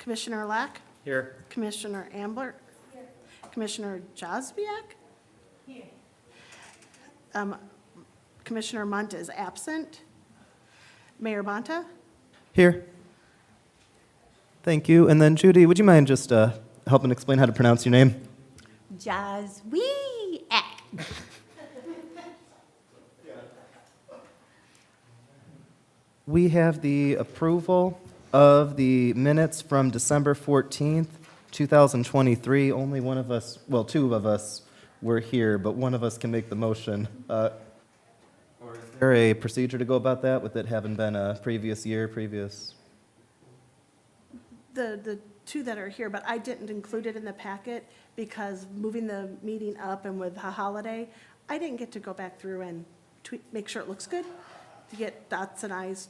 Commissioner Lack? Here. Commissioner Ambler? Here. Commissioner Josviak? Here. Commissioner Munt is absent. Mayor Bonta? Here. Thank you. And then Judy, would you mind just helping explain how to pronounce your name? Jazwiak. We have the approval of the minutes from December 14th, 2023. Only one of us, well, two of us were here, but one of us can make the motion. Or is there a procedure to go about that with it having been a previous year, previous? The two that are here, but I didn't include it in the packet because moving the meeting up and with a holiday, I didn't get to go back through and make sure it looks good, to get dots and i's.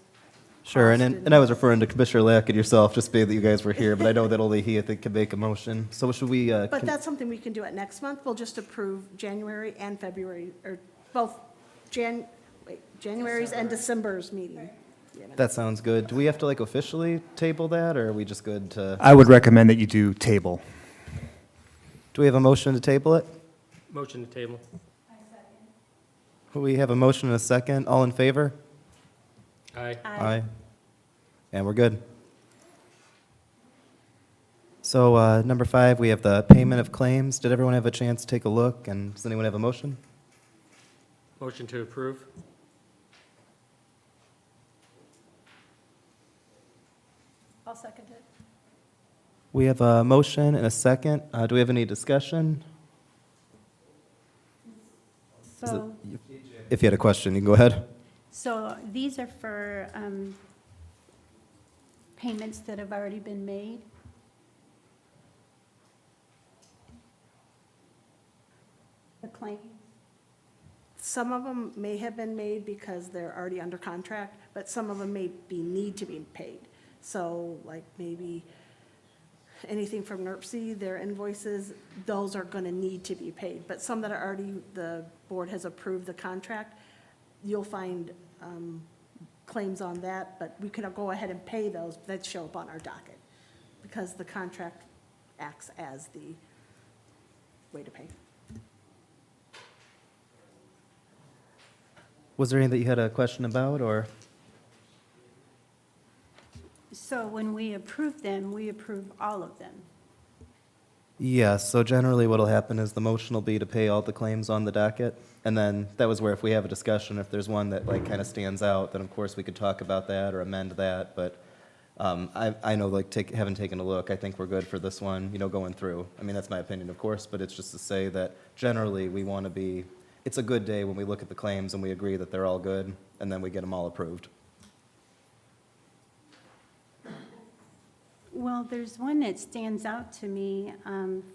Sure, crossed and I was referring to Commissioner Lack and yourself, just being that you guys were here, but I know that only he, I think, can make a motion. So should we? But that's something we can do at next month. We'll just approve January and February, or both January's and December's meeting. That sounds good. Do we have to like officially table that, or are we just good to? I would recommend that you do table. Do we have a motion to table it? Motion to table. We have a motion and a second. All in favor? Aye. Aye. And we're good. So number 5, we have the payment of claims. Did everyone have a chance to take a look? And does anyone have a motion? Motion to approve. I'll second it. We have a motion and a second. Do we have any discussion? Is it- So, If you had a question, you can go ahead. so these are for payments that have already been made? The claim? Some of them may have been made because they're already under contract, but some of them need to be paid. So like maybe anything from NERC, their invoices, those are going to need to be paid. But some that are already, the board has approved the contract, you'll find claims on that, but we can go ahead and pay those that show up on our docket because the contract acts as the way to pay. Was there anything that you had a question about, or? So when we approve them, we approve all of them? Yes, so generally what'll happen is the motion will be to pay all the claims on the docket, and then that was where if we have a discussion, if there's one that like kind of stands out, then of course we could talk about that or amend that, but I know like having taken a look, I think we're good for this one, going through. I mean, that's my opinion, of course, but it's just to say that generally we want to be, it's a good day when we look at the claims and we agree that they're all good, and then we get them all approved. Well, there's one that stands out to me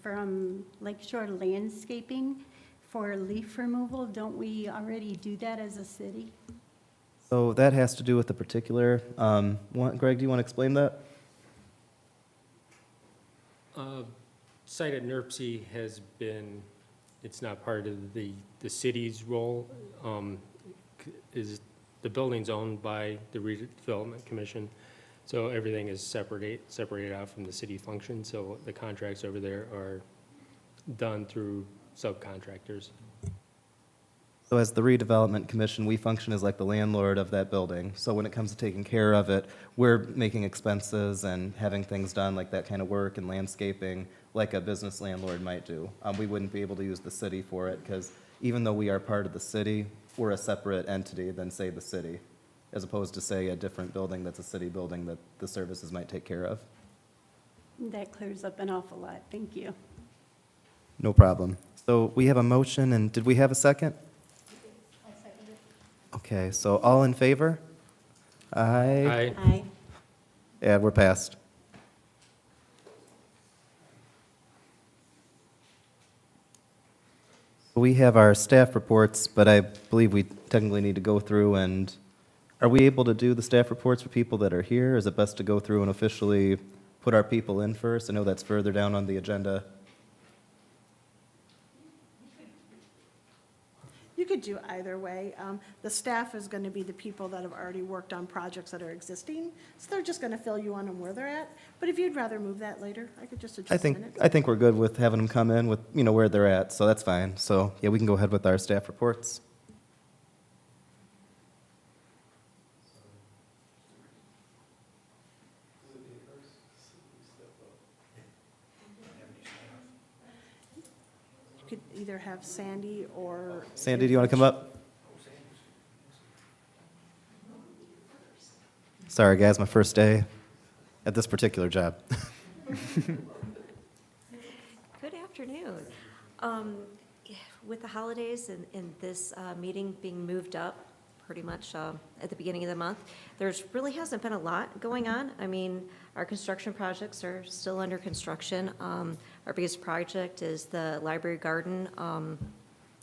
from Lakeshore Landscaping for leaf removal. Don't we already do that as a city? So that has to do with the particular, Greg, do you want to explain that? Site at NERC has been, it's not part of the city's role. Is the building's owned by the Redevelopment Commission, so everything is separated out from the city function. So the contracts over there are done through subcontractors. So as the redevelopment commission, we function as like the landlord of that building. So when it comes to taking care of it, we're making expenses and having things done like that kind of work and landscaping like a business landlord might do. We wouldn't be able to use the city for it because even though we are part of the city, we're a separate entity than, say, the city, as opposed to, say, a different building that's a city building that the services might take care of. That clears up an awful lot. Thank you. No problem. So we have a motion, and did we have a second? Okay, so all in favor? Aye. Aye. Yeah, we're passed. We have our staff reports, but I believe we technically need to go through and, are we able to do the staff reports for people that are here? Is it best to go through and officially put our people in first? I know that's further down on the agenda. You could could do either way. The staff is going to be the people that have already worked on projects that are existing, so they're just going to fill you on them where they're at. But if you'd rather move that later, I could just I adjust think, minutes. I think we're good with having them come in with, where they're at, so that's fine. So, yeah, we can go ahead with our staff reports. You could either have Sandy or. Sandy, do you want to come up? Sorry, guys, my first day at this particular job. Good afternoon. With the holidays and this meeting being moved up pretty much at the beginning of the month, there's really hasn't been a lot going on. I mean, our construction projects are still under construction. Our biggest project is the library garden.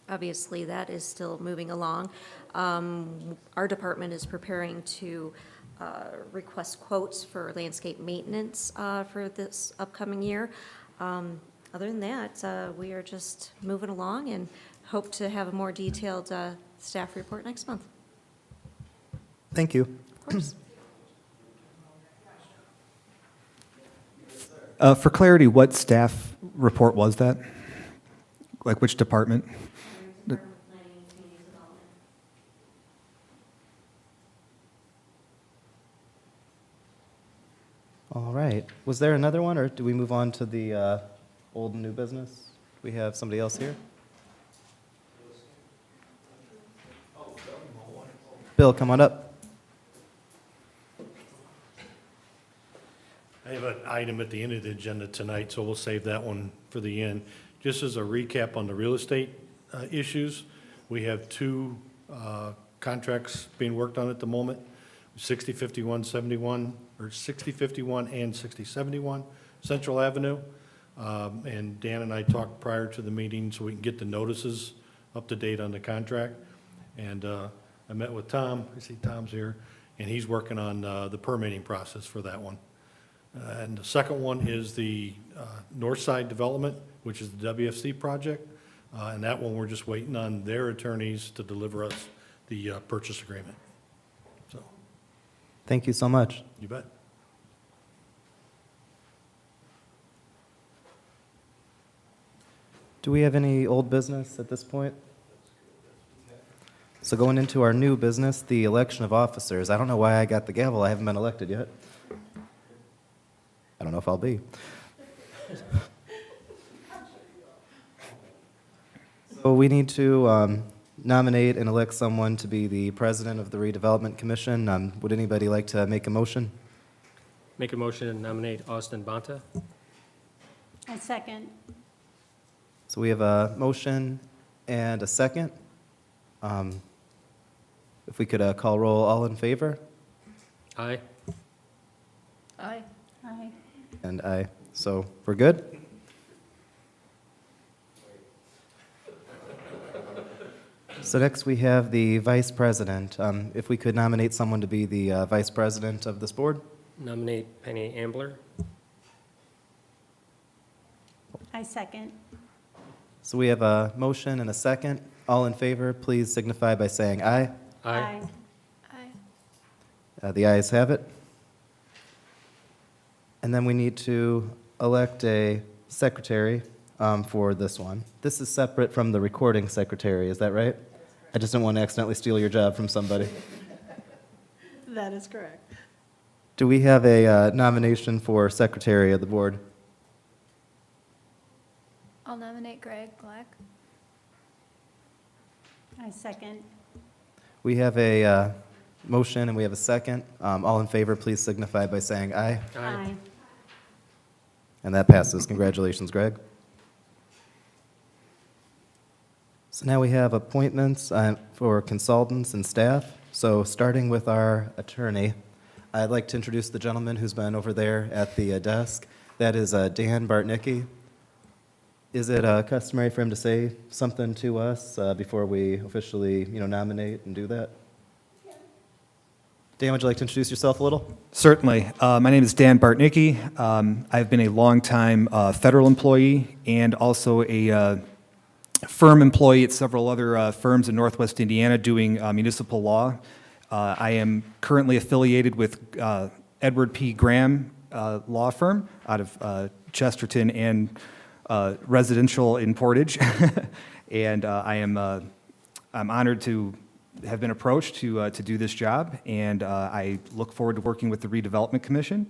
Obviously, that is still moving along. Our department is preparing to request quotes for landscape maintenance for this upcoming year. Other than that, we are just moving along and hope to have a more detailed staff report next month. Thank you. Of course. For clarity, what staff report was that? Like which department? All right. Was there another one, or do we move on to the old and new business? We have somebody else here? Bill, come on up. I have an item at the end of the agenda tonight, so we'll save that one for the end. Just as a recap on the real estate issues, we have two contracts being worked on at the moment, 605171, or 6051 and 6071 Central Avenue. And Dan and I talked prior to the meeting so we can get the notices up to date on the contract. And I met with Tom, I see Tom's here, and he's working on the permitting process for that one. And the second one is the North Side Development, which is the WFC project. And that one, we're just waiting on their attorneys to deliver us the purchase agreement. So, Thank you so much. you bet. Do we have any old business at this point? So going into our new business, the election of officers. I don't know why I got the gavel. I haven't been elected yet. I don't know if I'll be. So we need to nominate and elect someone to be the president of the Redevelopment Commission. Would anybody like to make a motion? Make a motion to nominate Austin Bonta. I second. So we have a motion and a second. If we could call roll, all in favor? Aye. Aye. Aye. And aye. So we're good? So next we have the vice president. If we could nominate someone to be the vice president of this board? Nominate Penny Ambler. I second. So we have a motion and a second. All in favor, please signify by saying aye. Aye. Aye. The ayes have it. And then we need to elect a secretary for this one. This is separate from the recording secretary, is that right? I just didn't want to accidentally steal your job from somebody. That is correct. Do we have a nomination for secretary of the board? I'll nominate Greg Black. I second. We have a motion and we have a second. All in favor, please signify by saying aye. Aye. And that passes. Congratulations, Greg. So now we have appointments for consultants and staff. So starting with our attorney, I'd like to introduce the gentleman who's been over there at the desk. That is Dan Bartnicki. Is it customary for him to say something to us before we officially, nominate and do that? Dan, would you like to introduce yourself a little? Certainly. My name is Dan Bartnicki. I've been a longtime federal employee and also a firm employee at several other firms in Northwest Indiana doing municipal law. I am currently affiliated with Edward P. Graham Law Firm out of Chesterton and residential in Portage. And I'm honored to have been approached to do this job, and I look forward to working with the Redevelopment Commission.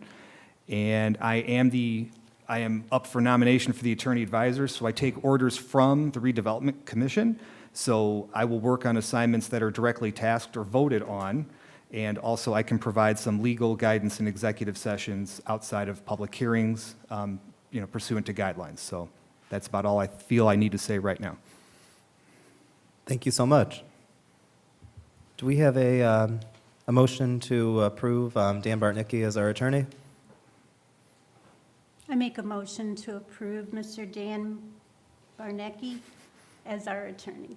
And I am up for nomination for the Attorney Advisor, so I take orders from the Redevelopment Commission. So I will work on assignments that are directly tasked or voted on, and also I can provide some legal guidance in executive sessions outside of public hearings, pursuant to guidelines. So that's about all I feel I need to say right now. Thank you so much. Do we have a motion to approve Dan Bartnicki as our attorney? I make a motion to approve Mr. Dan Barnecki as our attorney.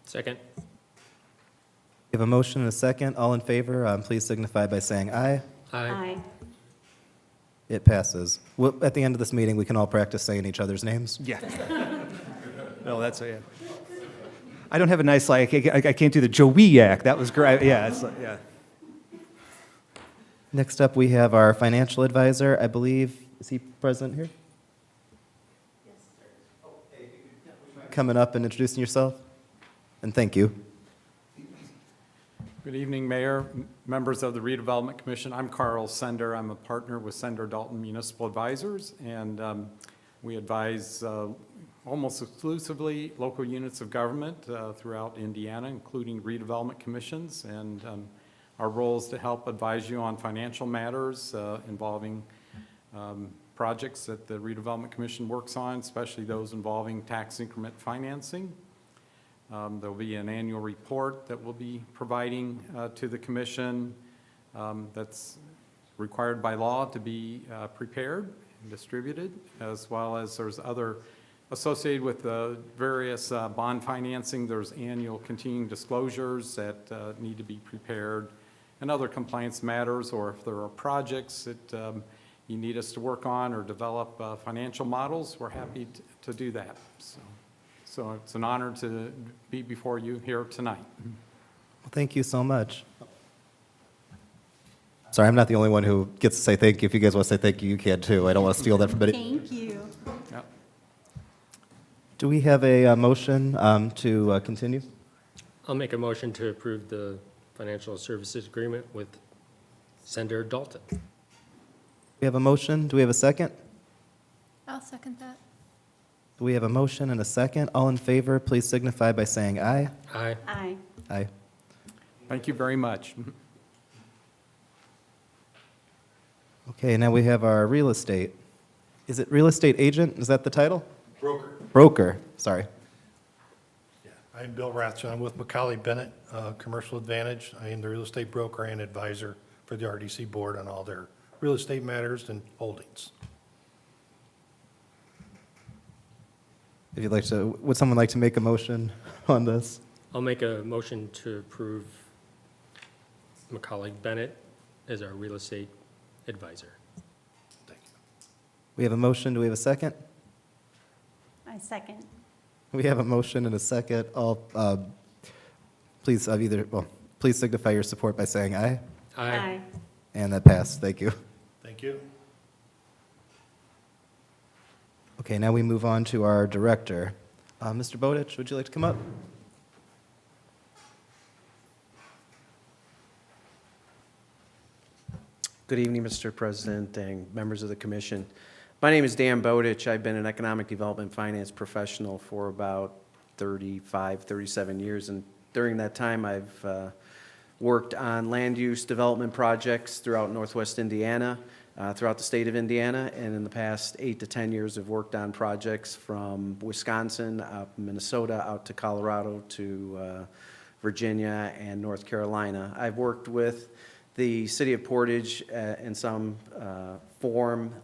Second? We have a motion and a second. All in favor, please signify by saying aye. Aye. It passes. At the end of this meeting, we can all practice saying each other's names. Yeah. No, that's yeah. I don't have a nice I can't do the Joey-yak. That was great. Yeah, yeah. Next up, we have our financial advisor. I believe, is he present here? Coming up and introducing yourself. And thank you. Good evening, Mayor, members of the Redevelopment Commission. I'm Carl Sender. I'm a partner with Sender Dalton Municipal Advisors, and we advise almost exclusively local units of government throughout Indiana, including redevelopment commissions, and our role is to help advise you on financial matters involving projects that the Redevelopment Commission works on, especially those involving tax increment financing. There'll be an annual report that we'll be providing to the commission that's required by law to be prepared and distributed, as well as there's other associated with the various bond financing. There's annual continuing disclosures that need to be prepared, and other compliance matters, or if there are projects that you need us to work on or develop financial models, we're happy to do that. So it's an honor to be before you here tonight. Well, thank you so much. Sorry, I'm not the only one who gets to say thank you. If you guys want to say thank you, you can too. I don't want to steal that from anybody. Thank you. Yep. Do we have a motion to continue? I'll make a motion to approve the financial services agreement with Sender Dalton. We have a motion. Do we have a second? I'll second that. We have a motion and a second. All in favor, please signify by saying aye. Aye. Aye. Aye. Thank you very much. Okay, now we have our real estate. Is it real estate agent? Is that the title? Broker. Broker, sorry. Yeah, I'm Bill Rathjen. I'm with Macaulay Bennett Commercial Advantage. I am the real estate broker and advisor for the RDC board on all their real estate matters and holdings. If you'd like to, would someone like to make a motion on this? I'll make a motion to approve Macaulay Bennett as our real estate advisor. Thank you. We have a motion. Do we have a second? I second. We have a motion and a second. All, please please signify your support by saying aye. Aye. And that passed. Thank you. Thank you. Okay, now we move on to our director. Mr. Bowditch, would you like to come up? Good evening, Mr. President and members of the commission. My name is Dan Bowditch. I've been an economic development finance professional for about 35, 37 years, and during that time I've worked on land use development projects throughout Northwest Indiana, throughout the state of Indiana, and in the past 8 to 10 years have worked on projects from Wisconsin, up Minnesota, out to Colorado, to Virginia and North Carolina. I've worked with the city of Portage in some form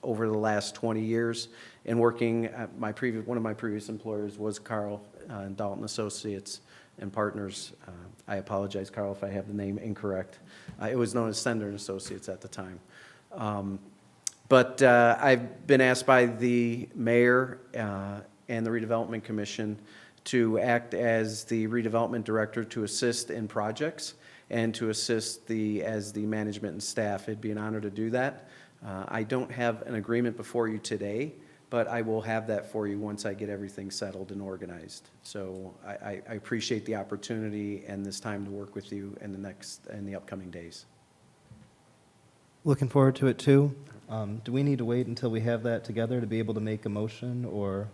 over the last 20 years, and working at one of my previous employers was Carl and Dalton Associates and Partners. I apologize, Carl, if I have the name incorrect. It was known as Sender and Associates at the time. But I've been asked by the mayor and the Redevelopment Commission to act as the redevelopment director to assist in projects and to assist as the management and staff. It'd be an honor to do that. I don't have an agreement before you today, but I will have that for you once I get everything settled and organized. So I appreciate the opportunity and this time to work with you in the upcoming days. Looking forward to it too. Do we need to wait until we have that together to be able to make a motion, or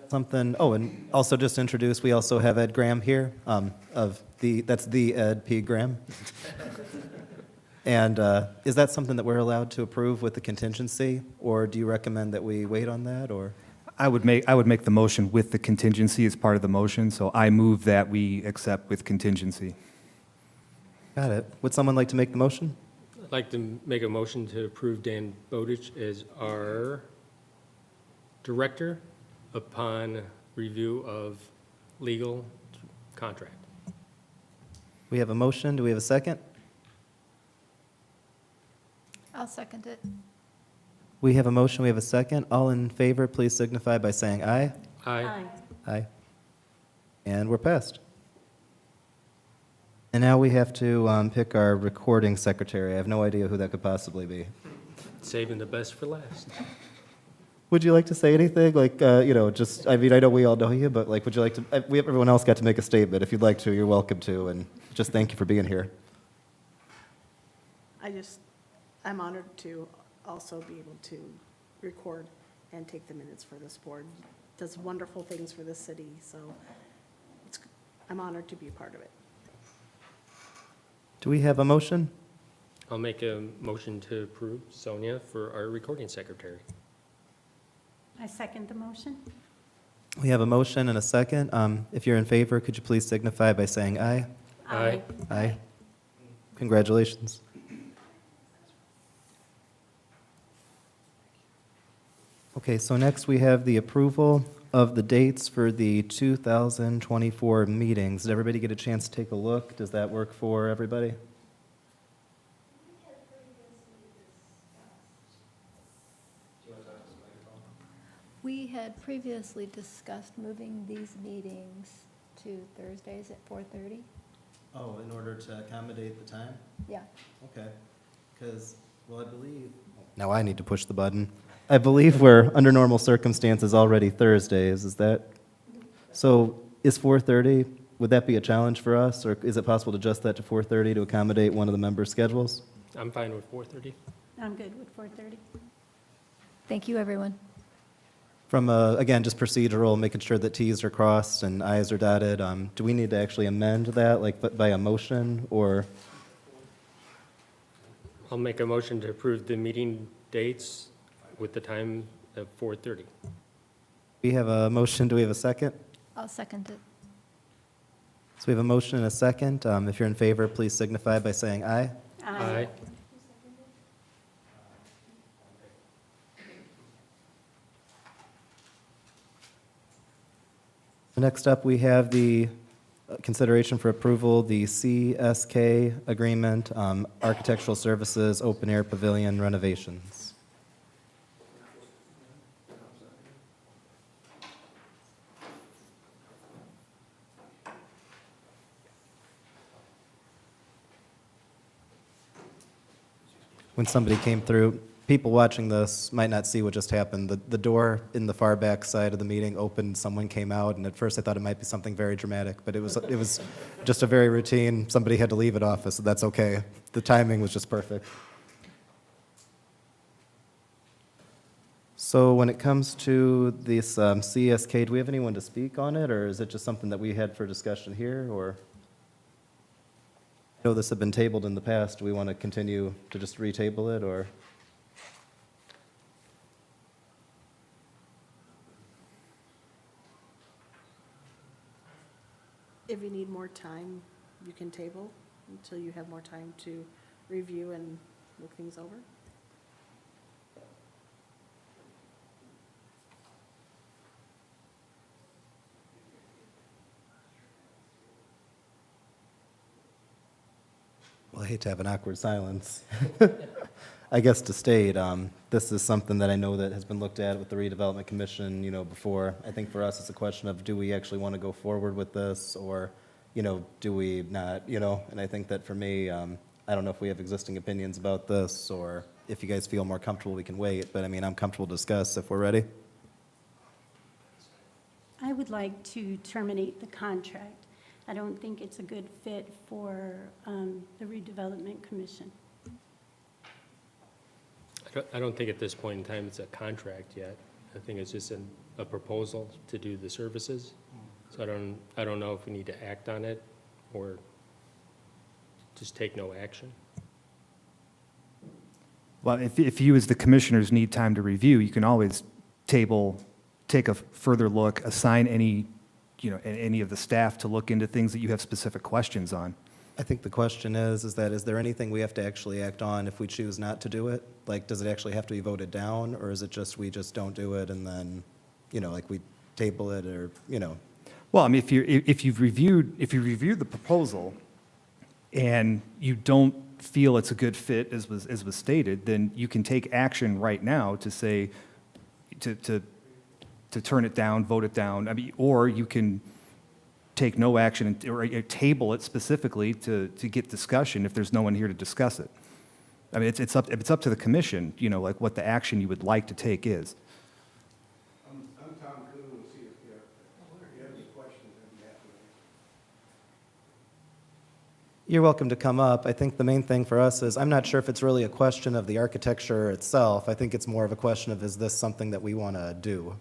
something? Oh, and also just to introduce, we also have Ed Graham here, that's the Ed P. Graham. And is that something that we're allowed to approve with the contingency, or do you recommend that we wait on that, or? I would make the motion with the contingency as part of the motion, so I move that we accept with contingency. Got it. Would someone like to make the motion? I'd like to make a motion to approve Dan Bowditch as our director upon review of legal contract. We have a motion. Do we have a second? I'll second it. We have a motion. We have a second. All in favor, please signify by saying aye. Aye. Aye. And we're passed. And now we have to pick our recording secretary. I have no idea who that could possibly be. Saving the best for last. Would you like to say anything? Like, just, I mean, I know we all know you, but like, would you like to, everyone else got to make a statement. If you'd like to, you're welcome to. And just thank you for being here. I'm honored to also be able to record and take the minutes for this board. Does wonderful things for the city, so I'm honored to be a part of it. Do we have a motion? I'll make a motion to approve Sonia for our recording secretary. I second the motion. We have a motion and a second. If you're in favor, could you please signify by saying aye? Aye. Aye. Congratulations. Okay, so next we have the approval of the dates for the 2024 meetings. Did everybody get a chance to take a look? Does that work for everybody? We had previously discussed moving these meetings to Thursdays at 4:30. Oh, in order to accommodate the time? Yeah. Okay, because, well, I believe... Now I need to push the button. I believe we're, under normal circumstances, already Thursdays, is that? So is 4:30, would that be a challenge for us, or is it possible to adjust that to 4:30 to accommodate one of the members' schedules? I'm fine with 4:30. I'm good with 4:30. Thank you, everyone. From, again, just procedural, making sure that Ts are crossed and Is are dotted, do we need to actually amend that, like by a motion, or? I'll make a motion to approve the meeting dates with the time of 4:30. We have a motion, do we have a second? I'll second it. So we have a motion and a second. If you're in favor, please signify by saying aye. Aye. Next up, we have the consideration for approval, the CSK agreement, architectural services, open air pavilion renovations. When somebody came through, people watching this might not see what just happened. The door in the far back side of the meeting opened, someone came out, and at first I thought it might be something very dramatic, but it was just a very routine, somebody had to leave at office, so that's okay. The timing was just perfect. So when it comes to this CSK, do we have anyone to speak on it, or is it just something that we had for discussion here, or? I know this had been tabled in the past. Do we want to continue to just retable it, or? If you need more time, you can table until you have more time to review and look things over. Well, I hate to have an awkward silence. I guess to state, this is something that I know that has been looked at with the redevelopment commission, before. I think for us, it's a question of, do we actually want to go forward with this, or, do we not, And I think that for me, I don't know if we have existing opinions about this, or if you guys feel more comfortable, we can wait, but I mean, I'm comfortable to discuss if we're ready. I would like to terminate the contract. I don't think it's a good fit for the redevelopment commission. I don't think at this point in time it's a contract yet. I think it's just a proposal to do the services. So I don't know if we need to act on it or just take no action. Well, if you as the commissioners need time to review, you can always take a further look, assign any of the staff to look into things that you have specific questions on. I think the question is there anything we have to actually act on if we choose not to do it? Like, does it actually have to be voted down, or is it just, we just don't do it and then, like we table it, or, Well, I mean, if you've reviewed the proposal and you don't feel it's a good fit, as was stated, then you can take action right now to say, to turn it down, vote it down. I mean, or you can take no action or table it specifically to get discussion if there's no one here to discuss it. I mean, it's up to the commission, like what the action you would like to take is. I'm Tom Kuhn with CSPR. If you have any questions, I'd be happy to answer. You're welcome to come up. I think the main thing for us is, I'm not sure if it's really a question of the architecture itself. I think it's more of a question of, is this something that we want to do,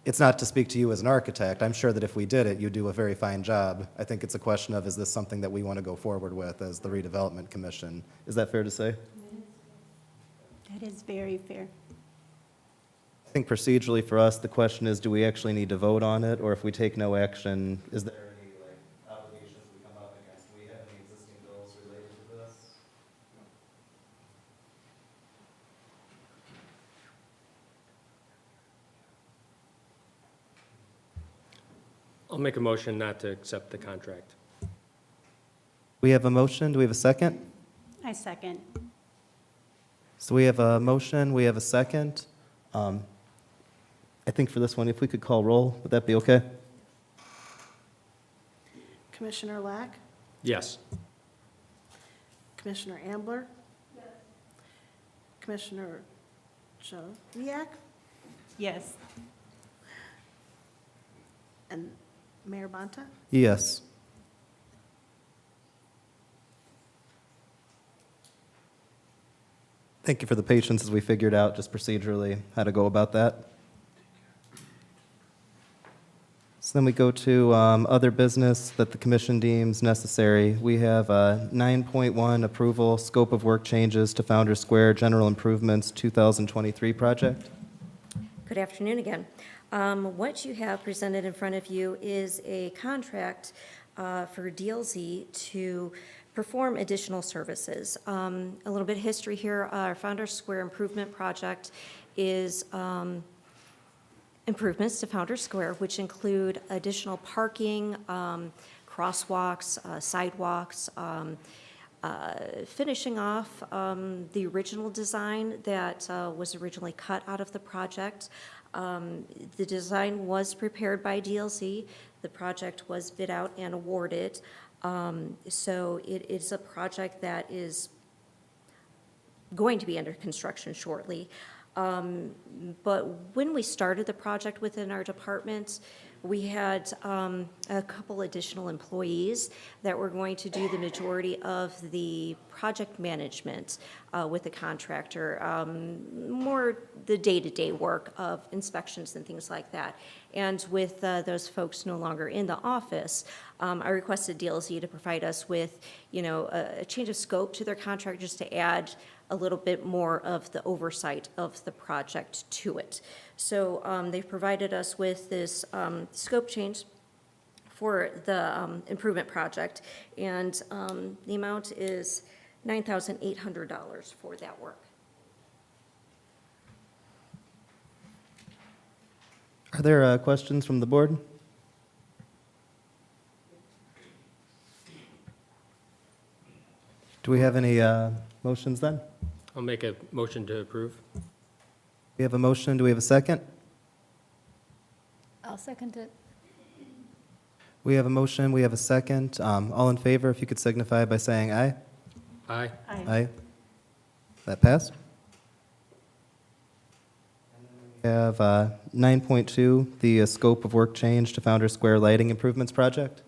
It's not to speak to you as an architect. I'm sure that if we did it, you'd do a very fine job. I think it's a question of, is this something that we want to go forward with as the redevelopment commission? Is that fair to say? That is very fair. I think procedurally for us, the question is, do we actually need to vote on it? Or if we take no action, is there any obligations we come up against? Do we have any existing bills related to this? I'll make a motion not to accept the contract. We have a motion. Do we have a second? I second. So we have a motion, we have a second. I think for this one, if we could call roll, would that be okay? Commissioner Lack, Yes. Commissioner Ambler? Yes. Commissioner Joviak, Yes. and Mayor Bonta? Yes. Thank you for the patience as we figured out just procedurally how to go about that. So then we go to other business that the commission deems necessary. We have 9.1, approval, scope of work changes to Founders Square General Improvements 2023 project. Good afternoon again. What you have presented in front of you is a contract for DLZ to perform additional services. A little bit of history here. Our Founders Square Improvement Project is improvements to Founders Square, which include additional parking, crosswalks, sidewalks, finishing off the original design that was originally cut out of the project. The design was prepared by DLZ. The project was bid out and awarded. So it is a project that is going to be under construction shortly. But when we started the project within our department, we had a couple additional employees that were going to do the majority of the project management with the contractor, more the day-to-day work of inspections and things like that. And with those folks no longer in the office, I requested DLZ to provide us with, a change of scope to their contract, just to add a little bit more of the oversight of the project to it. So they've provided us with this scope change for the improvement project, and the amount is $9,800 for that work. Are there questions from the board? Do we have any motions then? I'll make a motion to approve. We have a motion, do we have a second? I'll second it. We have a motion, we have a second. All in favor, if you could signify by saying aye. Aye. Aye. That passed. We have 9.2, the scope of work change to Founder Square Lighting Improvements Project.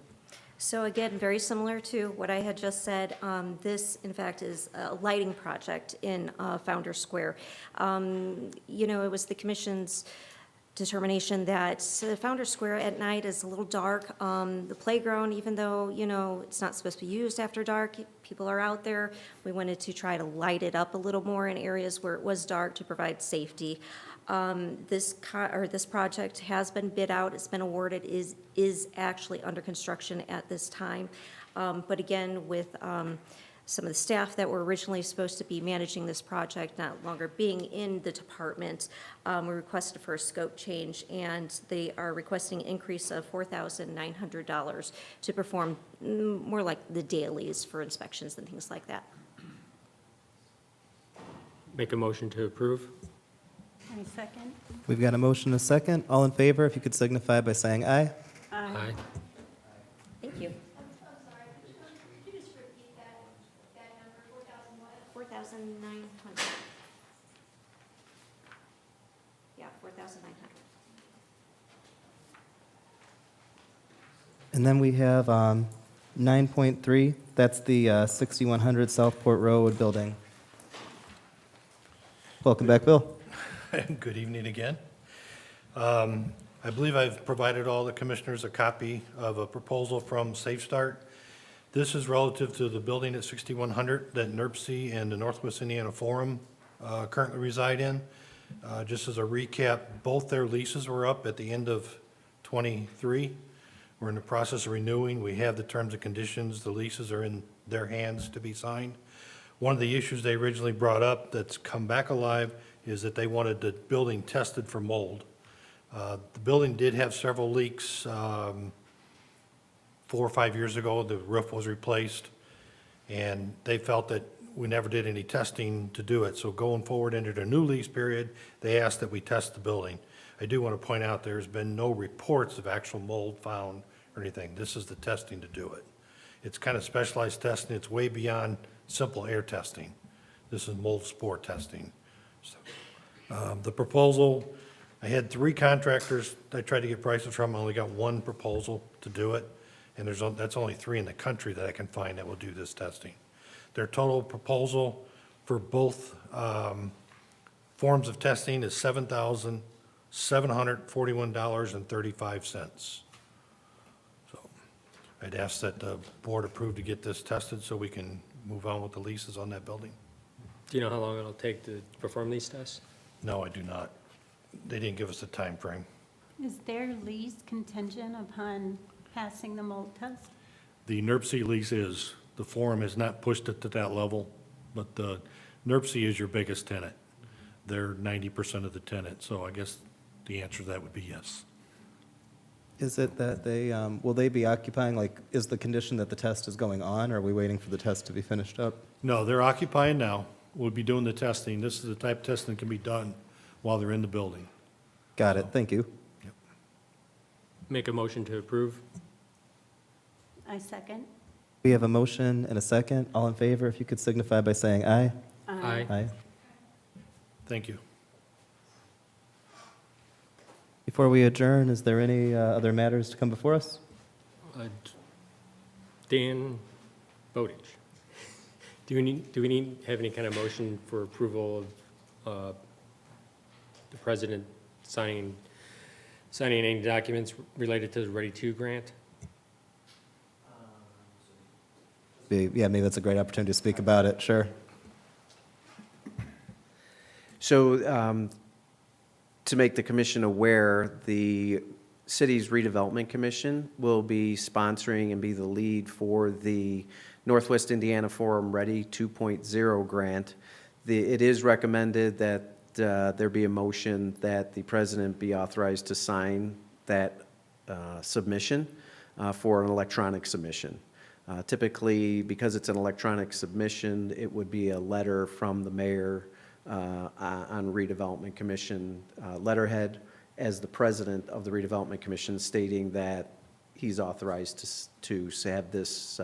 So again, very similar to what I had just said, this, in fact, is a lighting project in Founder Square. It was the commission's determination that Founder Square at night is a little dark. The playground, even though, it's not supposed to be used after dark, people are out there. We wanted to try to light it up a little more in areas where it was dark to provide safety. This project has been bid out, it's been awarded, is actually under construction at this time. But again, with some of the staff that were originally supposed to be managing this project not longer being in the department, we requested for a scope change, and they are requesting an increase of $4,900 to perform more like the dailies for inspections and things like that. Make a motion to approve. I second. We've got a motion and a second. All in favor, if you could signify by saying aye. Aye. Thank you. I'm sorry, could you just repeat that number, 4,000 what? 4,900. Yeah, 4,900. And then we have 9.3, that's the 6100 Southport Road building. Welcome back, Bill. Good evening again. I believe I've provided all the commissioners a copy of a proposal from Safe Start. This is relative to the building at 6100 that NERC and the Northwest Indiana Forum currently reside in. Just as a recap, both their leases were up at the end of '23. We're in the process of renewing. We have the terms and conditions. The leases are in their hands to be signed. One of the issues they originally brought up that's come back alive is that they wanted the building tested for mold. The building did have several leaks. 4 or 5 years ago, the roof was replaced, and they felt that we never did any testing to do it. So going forward into the new lease period, they asked that we test the building. I do want to point out there's been no reports of actual mold found or anything. This is the testing to do it. It's kind of specialized testing. It's way beyond simple air testing. This is mold spore testing. So, the proposal, I had 3 contractors I tried to get prices from. I only got 1 proposal to do it, and that's only 3 in the country that I can find that will do this testing. Their total proposal for both forms of testing is $7,741.35. So I'd ask that the board approve to get this tested so we can move on with the leases on that building. Do you know how long it'll take to perform these tests? No, I do not. They didn't give us a time frame. Is their lease contingent upon passing the mold test? The NERC lease is, the forum has not pushed it to that level, but the NERC is your biggest tenant. They're 90% of the tenant, so I guess the answer to that would be yes. Is it that they, will they be occupying, like, is the condition that the test is going on, or are we waiting for the test to be finished up? No, they're occupying now. We'll be doing the testing. This is the type of testing that can be done while they're in the building. Got it, thank you. Make a motion to approve. I second. We have a motion and a second. All in favor, if you could signify by saying aye. Aye. Aye. Thank you. Before we adjourn, is there any other matters to come before us? Dan Bowditch. Do we need have any kind of motion for approval of the president signing any documents related to the Ready 2 grant? Yeah, maybe that's a great opportunity to speak about it, sure. So to make the commission aware, the city's redevelopment commission will be sponsoring and be the lead for the Northwest Indiana Forum Ready 2.0 grant. It is recommended that there be a motion that the president be authorized to sign that submission for an electronic submission. Typically, because it's an electronic submission, it would be a letter from the mayor on Redevelopment Commission letterhead as the president of the Redevelopment Commission, stating that he's authorized to have this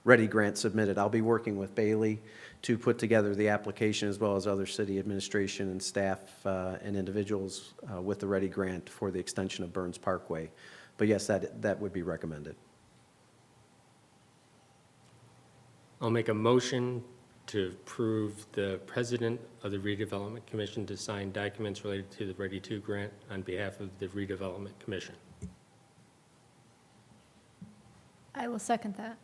Ready grant submitted. I'll be working with Bailey to put together the application, as well as other city administration and staff and individuals with the Ready grant for the extension of Burns Parkway. But yes, that would be recommended. I'll make a motion to approve the president of the Redevelopment Commission to sign documents related to the Ready 2 grant on behalf of the Redevelopment Commission. I will second that.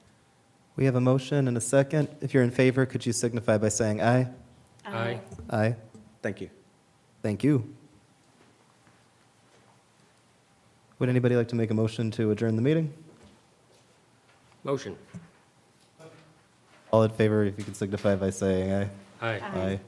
We have a motion and a second. If you're in favor, could you signify by saying aye? Aye. Aye. Thank you. Thank you. Would anybody like to make a motion to adjourn the meeting? Motion. All in favor, if you could signify by saying aye. Aye. Aye.